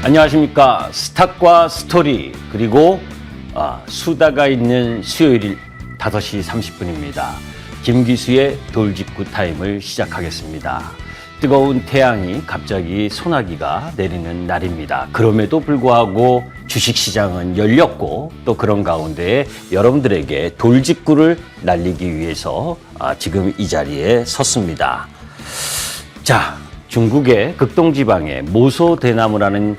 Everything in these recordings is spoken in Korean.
안녕하십니까. 스탁과 스토리 그리고 수다가 있는 수요일 5시 30분입니다. 김기수의 돌직구 타임을 시작하겠습니다. 뜨거운 태양이 갑자기 소나기가 내리는 날입니다. 그럼에도 불구하고 주식시장은 열렸고 또 그런 가운데 여러분들에게 돌직구를 날리기 위해서 지금 이 자리에 섰습니다. 자, 중국의 극동지방에 모소대나무라는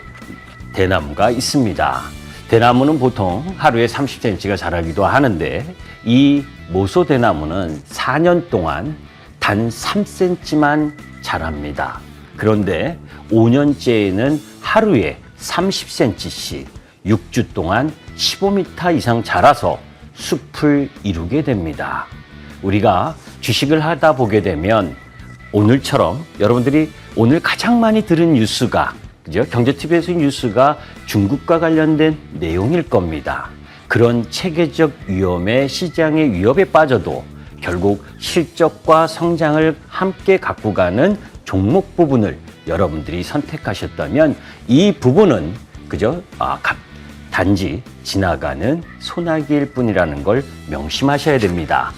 대나무가 있습니다. 대나무는 보통 하루에 30cm가 자라기도 하는데 이 모소대나무는 4년 동안 단 3cm만 자랍니다. 그런데 5년째에는 하루에 30cm씩 6주 동안 15m 이상 자라서 숲을 이루게 됩니다. 우리가 주식을 하다 보게 되면 오늘처럼 여러분들이 오늘 가장 많이 들은 뉴스가 그죠? 경제TV에서 뉴스가 중국과 관련된 내용일 겁니다. 그런 체계적 위험에 시장의 위협에 빠져도 결국 실적과 성장을 함께 갖고 가는 종목 부분을 여러분들이 선택하셨다면 이 부분은 그죠? 단지 지나가는 소나기일 뿐이라는 걸 명심하셔야 됩니다.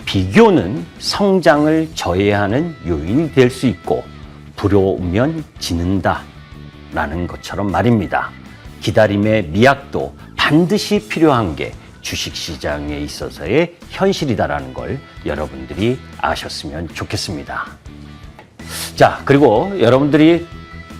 비교는 성장을 저해하는 요인이 될 수 있고 부러우면 지는다 라는 것처럼 말입니다. 기다림의 미학도 반드시 필요한 게 주식시장에 있어서의 현실이다라는 걸 여러분들이 아셨으면 좋겠습니다. 자, 그리고 여러분들이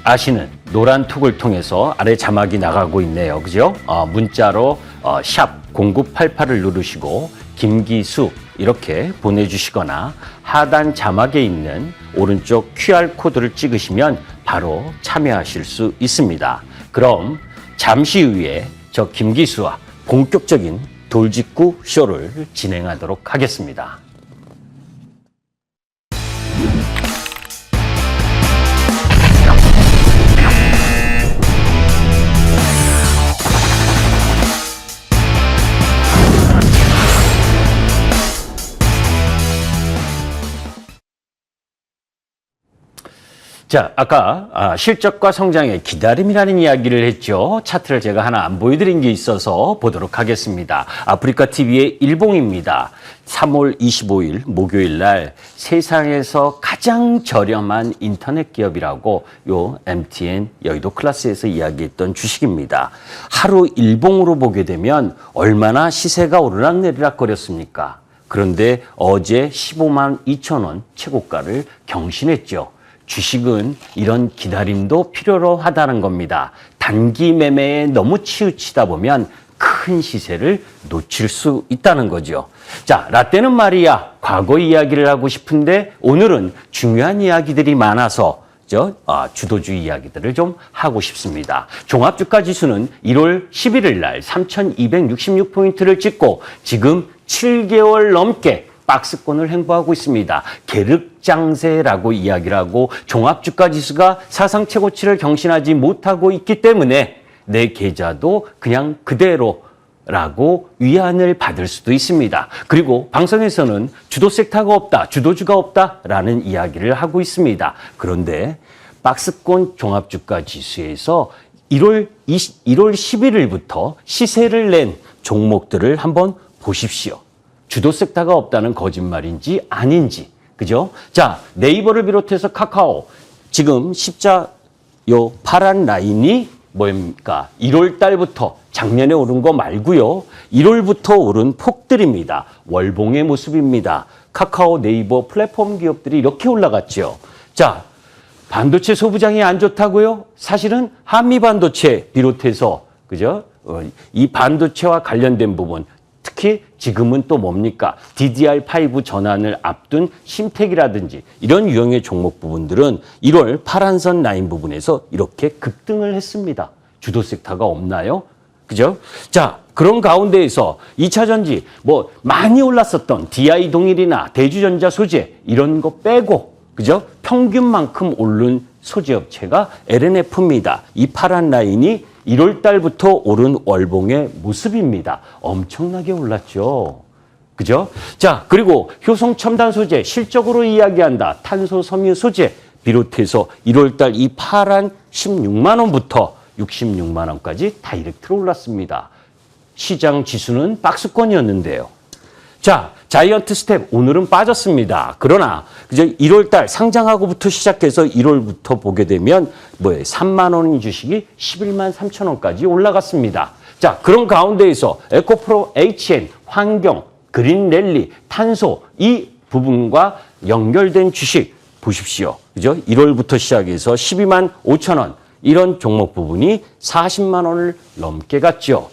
아시는 노란 톡을 통해서 아래 자막이 나가고 있네요. 그죠? 문자로 샵 0988을 누르시고 김기수 이렇게 보내주시거나 하단 자막에 있는 오른쪽 QR코드를 찍으시면 바로 참여하실 수 있습니다. 그럼 잠시 후에 저 김기수와 본격적인 돌직구 쇼를 진행하도록 하겠습니다. 자, 아까 실적과 성장의 기다림이라는 이야기를 했죠. 차트를 제가 하나 안 보여드린 게 있어서 보도록 하겠습니다. 아프리카TV의 일봉입니다. 3월 25일 목요일 날 세상에서 가장 저렴한 인터넷 기업이라고 요 MTN 여의도 클래스에서 이야기했던 주식입니다. 하루 일봉으로 보게 되면 얼마나 시세가 오르락내리락 거렸습니까? 그런데 어제 15만 2천 원 최고가를 경신했죠. 주식은 이런 기다림도 필요로 하다는 겁니다. 단기 매매에 너무 치우치다 보면 큰 시세를 놓칠 수 있다는 거죠. 자, 라떼는 말이야 과거 이야기를 하고 싶은데 오늘은 중요한 이야기들이 많아서 주도주의 이야기들을 좀 하고 싶습니다. 종합주가 지수는 1월 11일 날 3,266포인트를 찍고 지금 7개월 넘게 박스권을 행보하고 있습니다. 계륵장세라고 이야기를 하고 종합주가지수가 사상 최고치를 경신하지 못하고 있기 때문에 내 계좌도 그냥 그대로라고 위안을 받을 수도 있습니다. 그리고 방송에서는 주도 섹터가 없다, 주도주가 없다라는 이야기를 하고 있습니다. 그런데 박스권 종합주가지수에서 1월 11일부터 시세를 낸 종목들을 한번 보십시오. 주도 섹터가 없다는 거짓말인지 아닌지, 그죠? 자, 네이버를 비롯해서 카카오, 지금 요 파란 라인이 뭡니까? 1월 달부터 작년에 오른 거 말고요. 1월부터 오른 폭들입니다. 월봉의 모습입니다. 카카오, 네이버 플랫폼 기업들이 이렇게 올라갔죠. 자, 반도체 소부장이 안 좋다고요? 사실은 한미 반도체 비롯해서, 그죠? 이 반도체와 관련된 부분, 특히 지금은 또 뭡니까? DDR5 전환을 앞둔 심텍이라든지 이런 유형의 종목 부분들은 1월 파란선 라인 부분에서 이렇게 급등을 했습니다. 주도 섹터가 없나요? 그죠? 자, 그런 가운데에서 2차 전지 많이 올랐었던 DI 동일이나 대주전자 소재 이런 거 빼고 그죠? 평균만큼 오른 소재 업체가 LNF입니다. 이 파란 라인이 1월 달부터 오른 월봉의 모습입니다. 엄청나게 올랐죠. 그죠? 자, 그리고 효성 첨단 소재 실적으로 이야기한다. 탄소 섬유 소재 비롯해서 1월달 이 파란 16만 원부터 66만 원까지 다이렉트로 올랐습니다. 시장 지수는 박스권이었는데요. 자, 자이언트 스텝 오늘은 빠졌습니다. 그러나 그저 1월달 상장하고부터 시작해서 1월부터 보게 되면 3만 원인 주식이 11만 3천 원까지 올라갔습니다. 자, 그런 가운데에서 에코프로 HN, 환경, 그린랠리, 탄소 이 부분과 연결된 주식 보십시오. 그죠? 1월부터 시작해서 12만 5천 원 이런 종목 부분이 40만 원을 넘게 갔죠.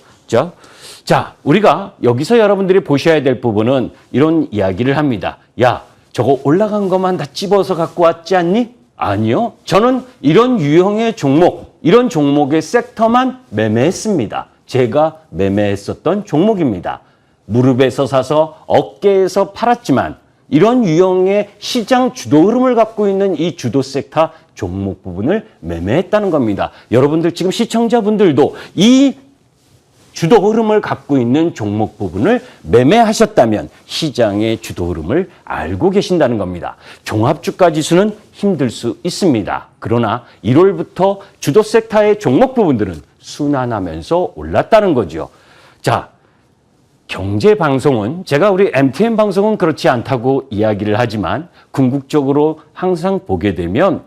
자, 우리가 여기서 여러분들이 보셔야 될 부분은 이런 이야기를 합니다. 야, 저거 올라간 것만 다 찝어서 갖고 왔지 않니? 아니요. 저는 이런 유형의 종목, 이런 종목의 섹터만 매매했습니다. 제가 매매했었던 종목입니다. 무릎에서 사서 어깨에서 팔았지만 이런 유형의 시장 주도 흐름을 갖고 있는 이 주도 섹터 종목 부분을 매매했다는 겁니다. 여러분들 지금 시청자분들도 이 주도 흐름을 갖고 있는 종목 부분을 매매하셨다면 시장의 주도 흐름을 알고 계신다는 겁니다. 종합주가 지수는 힘들 수 있습니다. 그러나 1월부터 주도 섹터의 종목 부분들은 순환하면서 올랐다는 거죠. 자, 경제방송은 제가 우리 MTN 방송은 그렇지 않다고 이야기를 하지만 궁극적으로 항상 보게 되면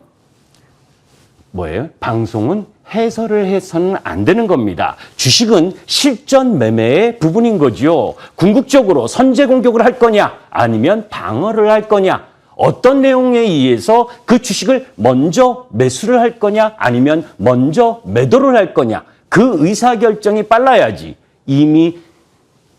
방송은 해설을 해서는 안 되는 겁니다. 주식은 실전 매매의 부분인 거죠. 궁극적으로 선제 공격을 할 거냐 아니면 방어를 할 거냐 어떤 내용에 의해서 그 주식을 먼저 매수를 할 거냐 아니면 먼저 매도를 할 거냐 그 의사결정이 빨라야지 이미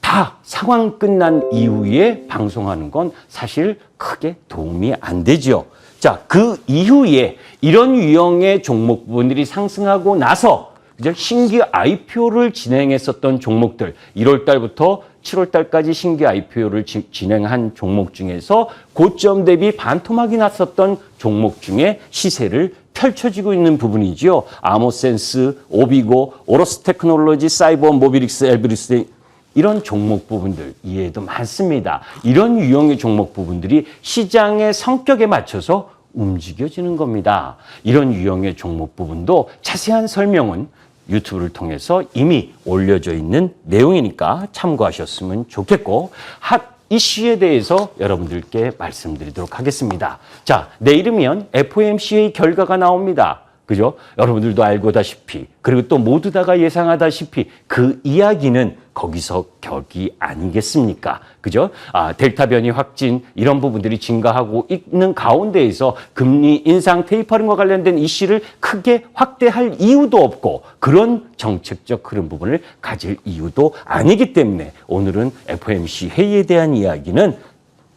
다 상황 끝난 이후에 방송하는 건 사실 크게 도움이 안 되죠. 자, 그 이후에 이런 유형의 종목 부분들이 상승하고 나서 신규 IPO를 진행했었던 종목들 1월 달부터 7월 달까지 신규 IPO를 진행한 종목 중에서 고점 대비 반토막이 났었던 종목 중에 시세를 펼쳐지고 있는 부분이죠. 아모센스, 오비고, 오로스 테크놀로지, 사이버 모빌릭스, 엘브리스 이런 종목 부분들 이해도 많습니다. 이런 유형의 종목 부분들이 시장의 성격에 맞춰서 움직여지는 겁니다. 이런 유형의 종목 부분도 자세한 설명은 유튜브를 통해서 이미 올려져 있는 내용이니까 참고하셨으면 좋겠고 핫 이슈에 대해서 여러분들께 말씀드리도록 하겠습니다. 자, 내일이면 FOMC의 결과가 나옵니다. 그죠? 여러분들도 알고다시피 그리고 또 모두 다가 예상하다시피 그 이야기는 거기서 격이 아니겠습니까? 그죠? 델타 변이 확진 이런 부분들이 증가하고 있는 가운데에서 금리 인상 테이퍼링과 관련된 이슈를 크게 확대할 이유도 없고 그런 정책적 흐름 부분을 가질 이유도 아니기 때문에 오늘은 FOMC 회의에 대한 이야기는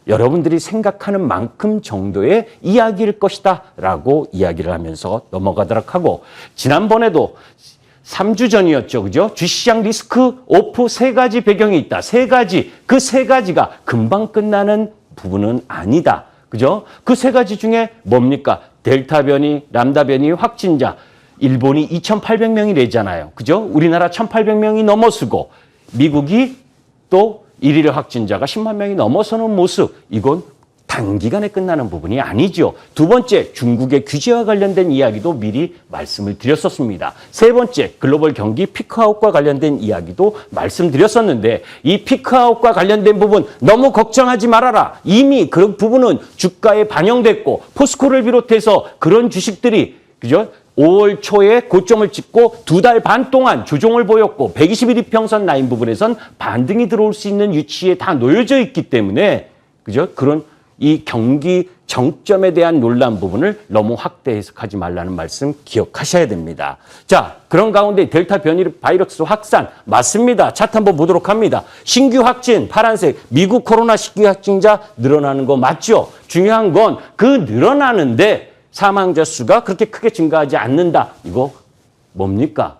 여러분들이 생각하는 만큼 정도의 이야기일 것이다 라고 이야기를 하면서 넘어가도록 하고 지난번에도 3주 전이었죠. 그죠? 주시장 리스크 오프 3가지 배경이 있다. 3가지. 그 3가지가 금방 끝나는 부분은 아니다. 그죠? 그 3가지 중에 뭡니까? 델타 변이, 람다 변이 확진자. 일본이 2,800명이 되잖아요. 그죠? 우리나라 1,800명이 넘어서고 미국이 또 1일 확진자가 10만 명이 넘어서는 모습. 이건 단기간에 끝나는 부분이 아니죠. 두 번째, 중국의 규제와 관련된 이야기도 미리 말씀을 드렸었습니다. 세 번째, 글로벌 경기 피크아웃과 관련된 이야기도 말씀드렸었는데 이 피크아웃과 관련된 부분 너무 걱정하지 말아라. 이미 그런 부분은 주가에 반영됐고 포스코를 비롯해서 그런 주식들이 그죠? 5월 초에 고점을 찍고 2달 반 동안 조정을 보였고 120일 이평선 라인 부분에선 반등이 들어올 수 있는 위치에 다 놓여져 있기 때문에 그죠? 그런 이 경기 정점에 대한 논란 부분을 너무 확대 해석하지 말라는 말씀 기억하셔야 됩니다. 자, 그런 가운데 델타 변이 바이러스 확산 맞습니다. 차트 한번 보도록 합니다. 신규 확진 파란색 미국 코로나 신규 확진자 늘어나는 거 맞죠? 중요한 건 그 늘어나는데 사망자 수가 그렇게 크게 증가하지 않는다. 이거 뭡니까?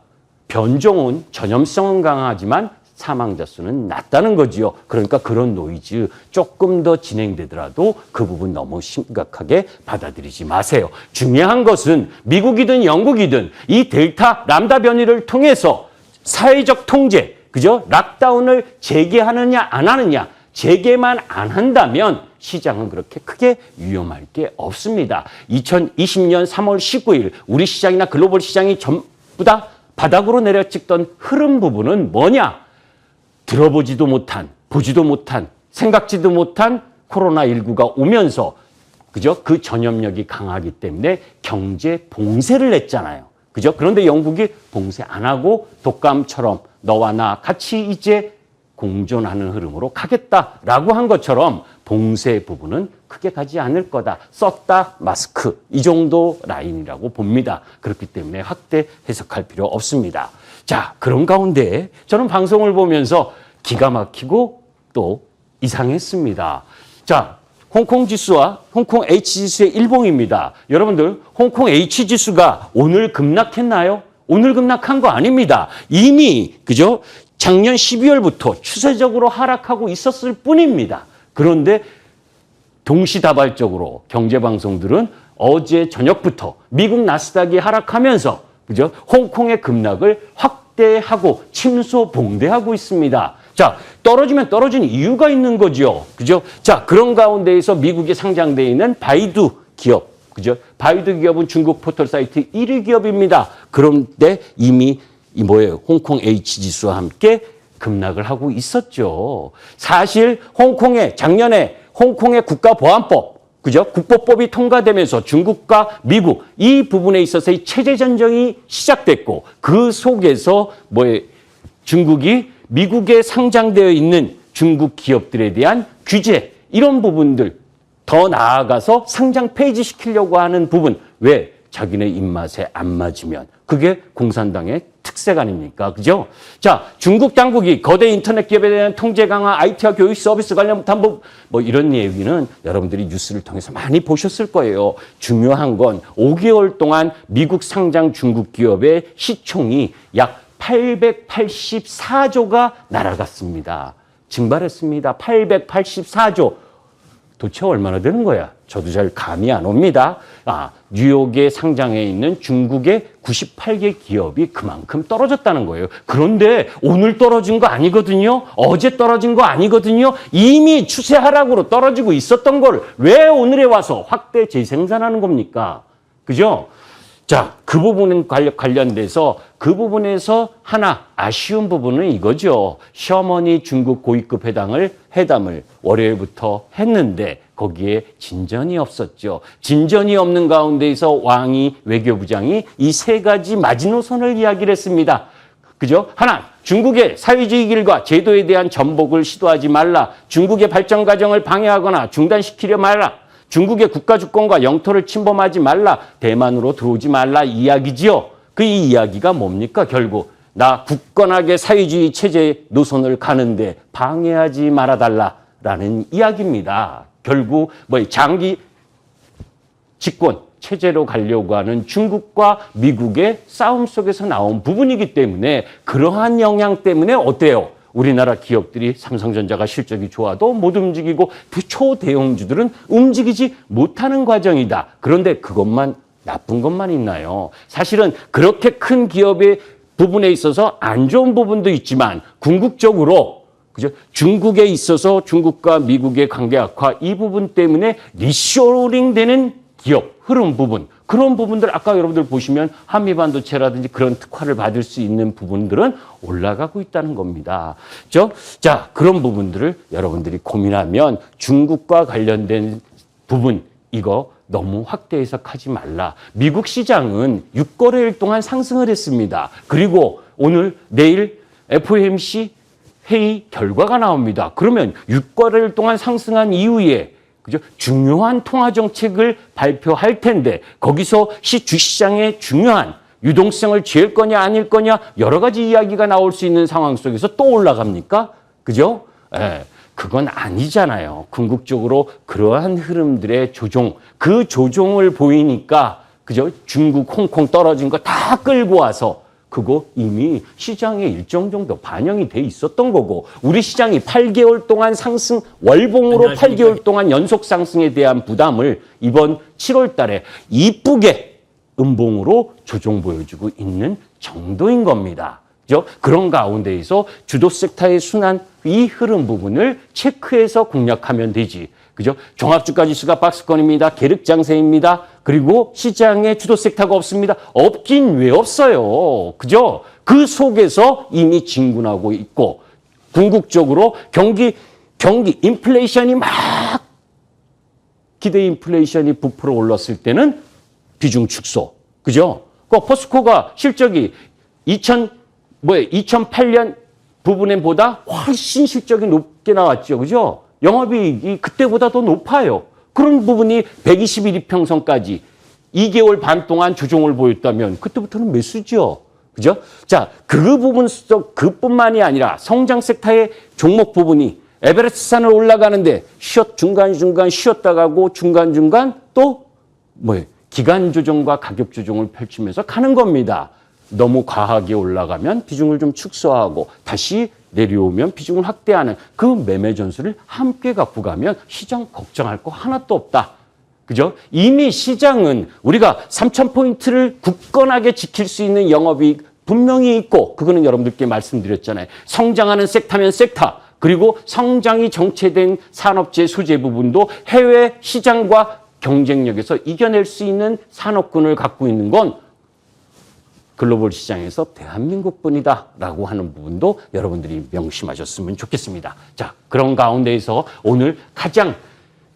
변종은 전염성은 강하지만 사망자 수는 낮다는 거지요. 그러니까 그런 노이즈 조금 더 진행되더라도 그 부분 너무 심각하게 받아들이지 마세요. 중요한 것은 미국이든 영국이든 이 델타 람다 변이를 통해서 사회적 통제, 그죠? 락다운을 재개하느냐 안 하느냐 재개만 안 한다면 시장은 그렇게 크게 위험할 게 없습니다. 2020년 3월 19일 우리 시장이나 글로벌 시장이 전부 다 바닥으로 내려찍던 흐름 부분은 뭐냐? 들어보지도 못한, 보지도 못한, 생각지도 못한 코로나19가 오면서 그죠? 그 전염력이 강하기 때문에 경제 봉쇄를 했잖아요. 그죠? 그런데 영국이 봉쇄 안 하고 독감처럼 너와 나 같이 이제 공존하는 흐름으로 가겠다라고 한 것처럼 봉쇄 부분은 크게 가지 않을 거다. 썼다 마스크 이 정도 라인이라고 봅니다. 그렇기 때문에 확대 해석할 필요 없습니다. 자, 그런 가운데 저는 방송을 보면서 기가 막히고 또 이상했습니다. 자, 홍콩 지수와 홍콩 H지수의 일봉입니다. 여러분들 홍콩 H지수가 오늘 급락했나요? 오늘 급락한 거 아닙니다. 이미 그죠? 작년 12월부터 추세적으로 하락하고 있었을 뿐입니다. 그런데 동시다발적으로 경제방송들은 어제 저녁부터 미국 나스닥이 하락하면서 그죠? 홍콩의 급락을 확대하고 침소봉대하고 있습니다. 자, 떨어지면 떨어진 이유가 있는 거죠. 그죠? 자, 그런 가운데에서 미국에 상장되어 있는 바이두 기업, 그죠? 바이두 기업은 중국 포털 사이트 1위 기업입니다. 그런데 이미 홍콩 H지수와 함께 급락을 하고 있었죠. 사실 작년에 홍콩의 국가보안법, 그죠? 국보법이 통과되면서 중국과 미국 이 부분에 있어서의 체제 전쟁이 시작됐고 그 속에서 중국이 미국에 상장되어 있는 중국 기업들에 대한 규제 이런 부분들 더 나아가서 상장 폐지시키려고 하는 부분 왜 자기네 입맛에 안 맞으면 그게 공산당의 특색 아닙니까? 그죠? 자, 중국 당국이 거대 인터넷 기업에 대한 통제 강화, IT와 교육 서비스 관련 담보 이런 얘기는 여러분들이 뉴스를 통해서 많이 보셨을 거예요. 중요한 건 5개월 동안 미국 상장 중국 기업의 시총이 약 884조가 날아갔습니다. 증발했습니다. 884조. 도대체 얼마나 되는 거야? 저도 잘 감이 안 옵니다. 뉴욕에 상장해 있는 중국의 98개 기업이 그만큼 떨어졌다는 거예요. 그런데 오늘 떨어진 거 아니거든요. 어제 떨어진 거 아니거든요. 이미 추세 하락으로 떨어지고 있었던 걸 왜 오늘에 와서 확대 재생산하는 겁니까? 그죠? 자, 그 부분은 관련돼서 그 부분에서 하나 아쉬운 부분은 이거죠. 셔먼이 중국 고위급 회담을 월요일부터 했는데 거기에 진전이 없었죠. 진전이 없는 가운데에서 외교부장이 이 세 가지 마지노선을 이야기를 했습니다. 그죠? 하나, 중국의 사회주의 길과 제도에 대한 전복을 시도하지 말라. 중국의 발전 과정을 방해하거나 중단시키려 말라. 중국의 국가 주권과 영토를 침범하지 말라. 대만으로 들어오지 말라 이야기지요. 그 이 이야기가 뭡니까? 결국 나 굳건하게 사회주의 체제 노선을 가는데 방해하지 말아달라라는 이야기입니다. 결국 장기 집권 체제로 가려고 하는 중국과 미국의 싸움 속에서 나온 부분이기 때문에 그러한 영향 때문에 어때요? 우리나라 기업들이 삼성전자가 실적이 좋아도 못 움직이고 초대형주들은 움직이지 못하는 과정이다. 그런데 그것만 나쁜 것만 있나요? 사실은 그렇게 큰 기업의 부분에 있어서 안 좋은 부분도 있지만 궁극적으로 그죠? 중국에 있어서 중국과 미국의 관계 악화 이 부분 때문에 리쇼링 되는 기업 흐름 부분 그런 부분들 아까 여러분들 보시면 한미반도체라든지 그런 특화를 받을 수 있는 부분들은 올라가고 있다는 겁니다. 자, 그런 부분들을 여러분들이 고민하면 중국과 관련된 부분 이거 너무 확대 해석하지 말라. 미국 시장은 6거래일 동안 상승을 했습니다. 그리고 내일 FOMC 회의 결과가 나옵니다. 그러면 6거래일 동안 상승한 이후에 그죠? 중요한 통화 정책을 발표할 텐데 거기서 주시장의 중요한 유동성을 잴 거냐 아닐 거냐 여러 가지 이야기가 나올 수 있는 상황 속에서 또 올라갑니까? 그죠? 그건 아니잖아요. 궁극적으로 그러한 흐름들의 그 조종을 보이니까 그죠? 중국, 홍콩 떨어진 거 다 끌고 와서 그거 이미 시장에 일정 정도 반영이 돼 있었던 거고 우리 시장이 8개월 동안 상승 월봉으로 8개월 동안 연속 상승에 대한 부담을 이번 7월 달에 이쁘게 음봉으로 조정 보여주고 있는 정도인 겁니다. 그죠? 그런 가운데에서 주도 섹터의 순환 이 흐름 부분을 체크해서 공략하면 되지. 그죠? 종합주가지수가 박스권입니다. 계륵장세입니다. 그리고 시장에 주도 섹터가 없습니다. 없긴 왜 없어요. 그죠? 그 속에서 이미 진군하고 있고 궁극적으로 경기 인플레이션이 막 기대 인플레이션이 부풀어 올랐을 때는 비중 축소. 그죠? 그 포스코가 실적이 2008년 부분보다 훨씬 실적이 높게 나왔죠. 그죠? 영업이익이 그때보다 더 높아요. 그런 부분이 121이평선까지 2개월 반 동안 조정을 보였다면 그때부터는 매수죠. 그죠? 자, 그 부분 속 그뿐만이 아니라 성장 섹터의 종목 부분이 에베레스트산을 올라가는데 중간중간 쉬었다 가고 중간중간 또 기간 조정과 가격 조정을 펼치면서 가는 겁니다. 너무 과하게 올라가면 비중을 좀 축소하고 다시 내려오면 비중을 확대하는 그 매매 전술을 함께 갖고 가면 시장 걱정할 거 하나도 없다. 그죠? 이미 시장은 우리가 3,000포인트를 굳건하게 지킬 수 있는 영업이익 분명히 있고 그거는 여러분들께 말씀드렸잖아요. 성장하는 섹터면 섹터 그리고 성장이 정체된 산업재 소재 부분도 해외 시장과 경쟁력에서 이겨낼 수 있는 산업군을 갖고 있는 건 글로벌 시장에서 대한민국뿐이다라고 하는 부분도 여러분들이 명심하셨으면 좋겠습니다. 자, 그런 가운데에서 오늘 가장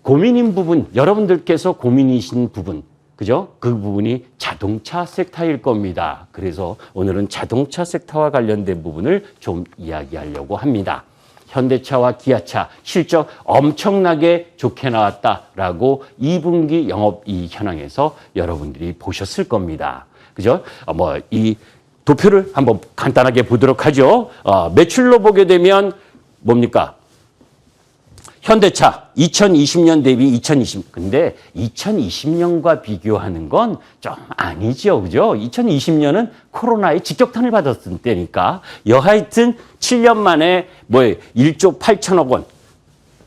고민인 부분, 여러분들께서 고민이신 부분, 그죠? 그 부분이 자동차 섹터일 겁니다. 그래서 오늘은 자동차 섹터와 관련된 부분을 좀 이야기하려고 합니다. 현대차와 기아차 실적 엄청나게 좋게 나왔다라고 2분기 영업이익 현황에서 여러분들이 보셨을 겁니다. 그죠? 이 도표를 한번 간단하게 보도록 하죠. 매출로 보게 되면 뭡니까? 현대차 2020년 대비 2020. 근데 2020년과 비교하는 건 좀 아니죠. 그죠? 2020년은 코로나의 직격탄을 받았을 때니까. 여하튼 7년 만에 1조 8천억 원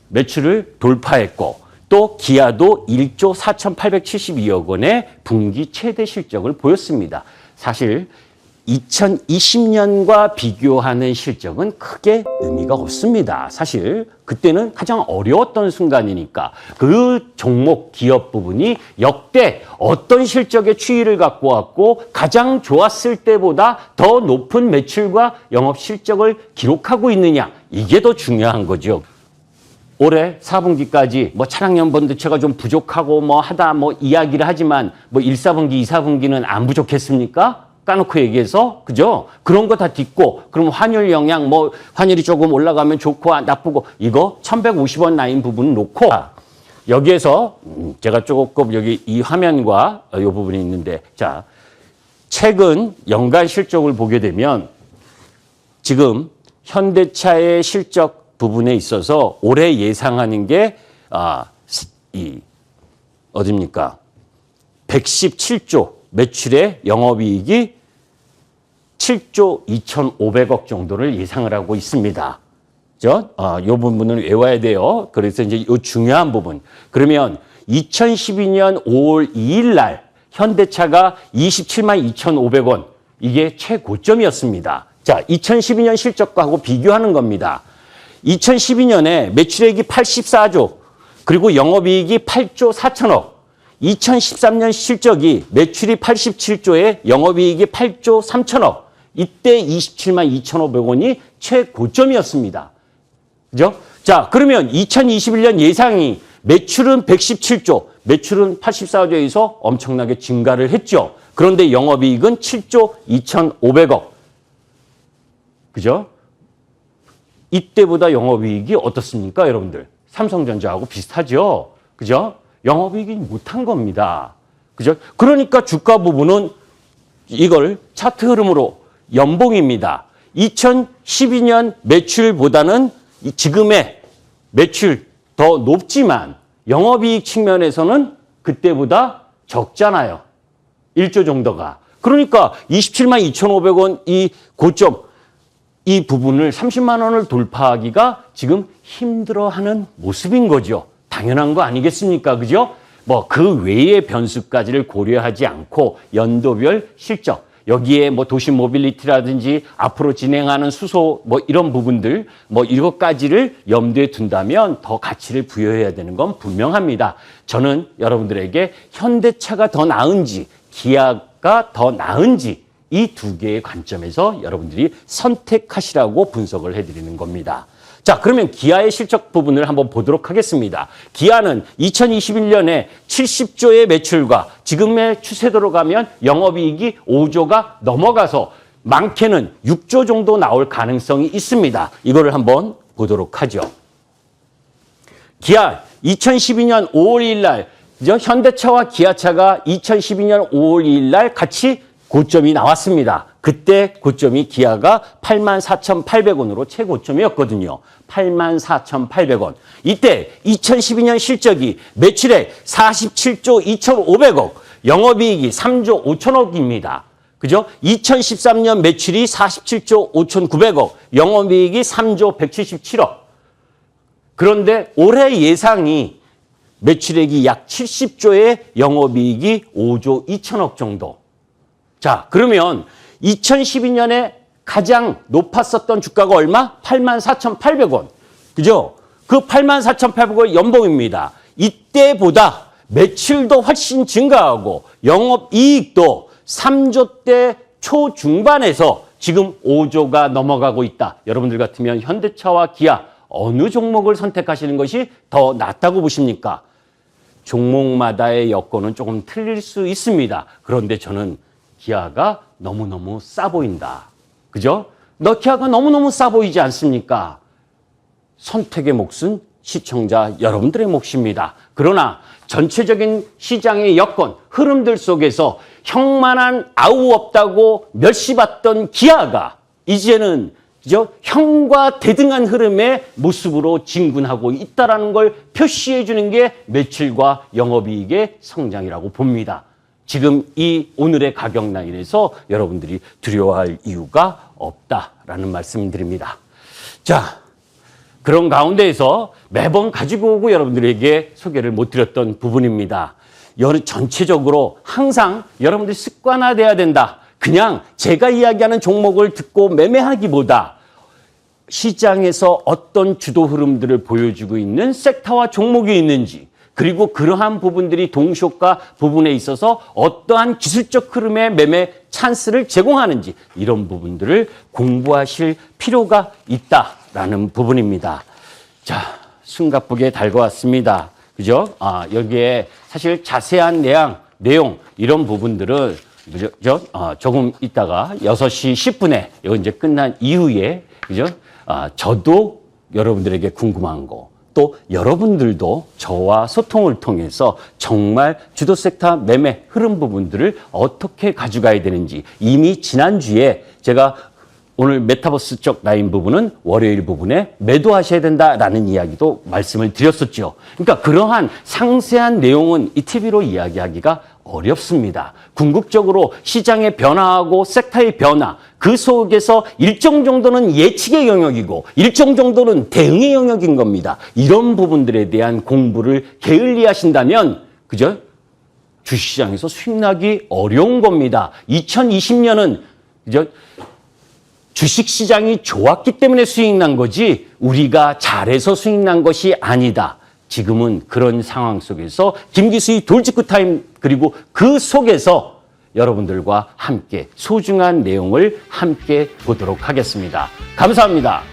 매출을 돌파했고 또 기아도 1조 4,872억 원의 분기 최대 실적을 보였습니다. 사실 2020년과 비교하는 실적은 크게 의미가 없습니다. 사실 그때는 가장 어려웠던 순간이니까 그 종목 기업 부분이 역대 어떤 실적의 추이를 갖고 왔고 가장 좋았을 때보다 더 높은 매출과 영업 실적을 기록하고 있느냐 이게 더 중요한 거죠. 올해 4분기까지 차량 연번대체가 좀 부족하고 하다 이야기를 하지만 1, 4분기, 2, 4분기는 안 부족했습니까? 까놓고 얘기해서 그죠? 그런 거 다 딛고 그럼 환율 영향 환율이 조금 올라가면 좋고 나쁘고 이거 1,150원 라인 부분 놓고 여기에서 제가 조금 여기 이 화면과 이 부분이 있는데 자 최근 연간 실적을 보게 되면 지금 현대차의 실적 부분에 있어서 올해 예상하는 게 어딥니까? 117조 매출의 영업이익이 7조 2,500억 정도를 예상을 하고 있습니다. 그죠? 이 부분은 외워야 돼요. 그래서 이제 이 중요한 부분. 그러면 2012년 5월 2일 날 현대차가 27만 2,500원 이게 최고점이었습니다. 자, 2012년 실적과하고 비교하는 겁니다. 2012년에 매출액이 84조 그리고 영업이익이 8조 4천억 2013년 실적이 매출이 87조에 영업이익이 8조 3천억 이때 27만 2,500원이 최고점이었습니다. 그죠? 자, 그러면 2021년 예상이 매출은 117조, 매출은 84조에서 엄청나게 증가를 했죠. 그런데 영업이익은 7조 2,500억. 그죠? 이때보다 영업이익이 어떻습니까, 여러분들? 삼성전자하고 비슷하죠? 그죠? 영업이익이 못한 겁니다. 그죠? 그러니까 주가 부분은 이걸 차트 흐름으로 연봉입니다. 2012년 매출보다는 지금의 매출 더 높지만 영업이익 측면에서는 그때보다 적잖아요. 1조 정도가. 그러니까 27만 2,500원 이 고점 이 부분을 30만 원을 돌파하기가 지금 힘들어하는 모습인 거죠. 당연한 거 아니겠습니까? 그죠? 그 외의 변수까지를 고려하지 않고 연도별 실적, 여기에 뭐 도시 모빌리티라든지 앞으로 진행하는 수소 뭐 이런 부분들 뭐 이것까지를 염두에 둔다면 더 가치를 부여해야 되는 건 분명합니다. 저는 여러분들에게 현대차가 더 나은지 기아가 더 나은지 이 두 개의 관점에서 여러분들이 선택하시라고 분석을 해드리는 겁니다. 자, 그러면 기아의 실적 부분을 한번 보도록 하겠습니다. 기아는 2021년에 70조의 매출과 지금의 추세대로 가면 영업이익이 5조가 넘어가서 많게는 6조 정도 나올 가능성이 있습니다. 이거를 한번 보도록 하죠. 기아 2012년 5월 2일 날 현대차와 기아차가 2012년 5월 2일 날 같이 고점이 나왔습니다. 그때 고점이 기아가 84,800원으로 최고점이었거든요. 84,800원. 이때 2012년 실적이 매출액 47조 2,500억, 영업이익이 3조 5천억입니다. 그죠? 2013년 매출이 47조 5,900억, 영업이익이 3조 177억. 그런데 올해 예상이 매출액이 약 70조에 영업이익이 5조 2천억 정도. 자, 그러면 2012년에 가장 높았었던 주가가 얼마? 84,800원. 그죠? 그 84,800원 연봉입니다. 이때보다 매출도 훨씬 증가하고 영업이익도 3조대 초중반에서 지금 5조가 넘어가고 있다. 여러분들 같으면 현대차와 기아 어느 종목을 선택하시는 것이 더 낫다고 보십니까? 종목마다의 여건은 조금 틀릴 수 있습니다. 그런데 저는 기아가 너무너무 싸 보인다. 그죠? 기아가 너무너무 싸 보이지 않습니까? 선택의 몫은 시청자 여러분들의 몫입니다. 그러나 전체적인 시장의 여건, 흐름들 속에서 형만한 아우 없다고 멸시받던 기아가 이제는 형과 대등한 흐름의 모습으로 진군하고 있다는 걸 표시해 주는 게 매출과 영업이익의 성장이라고 봅니다. 지금 이 오늘의 가격 라인에서 여러분들이 두려워할 이유가 없다라는 말씀드립니다. 자, 그런 가운데에서 매번 가지고 오고 여러분들에게 소개를 못 드렸던 부분입니다. 전체적으로 항상 여러분들이 습관화돼야 된다. 그냥 제가 이야기하는 종목을 듣고 매매하기보다 시장에서 어떤 주도 흐름들을 보여주고 있는 섹터와 종목이 있는지, 그리고 그러한 부분들이 동시효과 부분에 있어서 어떠한 기술적 흐름의 매매 찬스를 제공하는지 이런 부분들을 공부하실 필요가 있다라는 부분입니다. 자, 숨가쁘게 달궈왔습니다. 그죠? 여기에 사실 자세한 내용 이런 부분들은 조금 있다가 6시 10분에 이거 이제 끝난 이후에 그죠? 저도 여러분들에게 궁금한 거 또 여러분들도 저와 소통을 통해서 정말 주도 섹터 매매 흐름 부분들을 어떻게 가져가야 되는지 이미 지난주에 제가 오늘 메타버스 쪽 라인 부분은 월요일 부분에 매도하셔야 된다라는 이야기도 말씀을 드렸었죠. 그러니까 그러한 상세한 내용은 이 TV로 이야기하기가 어렵습니다. 궁극적으로 시장의 변화하고 섹터의 변화, 그 속에서 일정 정도는 예측의 영역이고 일정 정도는 대응의 영역인 겁니다. 이런 부분들에 대한 공부를 게을리하신다면 그죠? 주식시장에서 수익 나기 어려운 겁니다. 2020년은 그죠? 주식시장이 좋았기 때문에 수익 난 거지 우리가 잘해서 수익 난 것이 아니다. 지금은 그런 상황 속에서 김기수의 돌직구 타임 그리고 그 속에서 여러분들과 함께 소중한 내용을 함께 보도록 하겠습니다. 감사합니다.